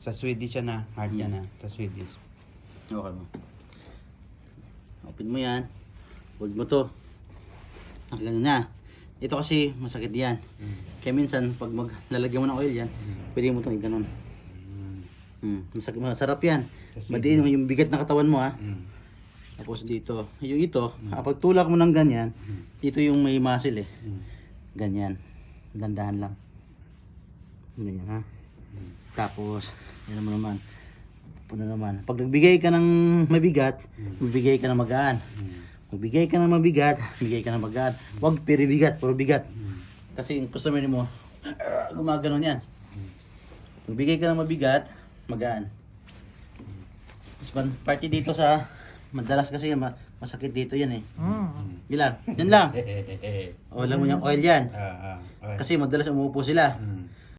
Sa Swedish yan na. Hard yan na. Sa Swedish. Okay mo. Open mo yan. Hold mo to. Ganun na. Ito kasi masakit yan. Kaya minsan pag maglalagyan mo ng oil yan, pwede mo itong i-ganon. Masarap yan. Madiin mo yung bigat na katawan mo ha. Tapos dito, yung ito, kapag tulak mo ng ganyan, dito yung may muscle eh. Ganyan. Dandahan lang. Ganyan ha. Tapos, yan mo naman. Puno naman. Pag nagbigay ka ng mabigat, magbigay ka ng magaan. Magbigay ka ng mabigat, bigay ka ng magaan. Huwag piribigat, puro bigat. Kasi yung customer mo, gumaganon yan. Magbigay ka ng mabigat, magaan. Tapos party dito sa, madalas kasi masakit dito yan eh. Bilang, yan lang. O, alam mo yung oil yan. Kasi madalas umuupo sila.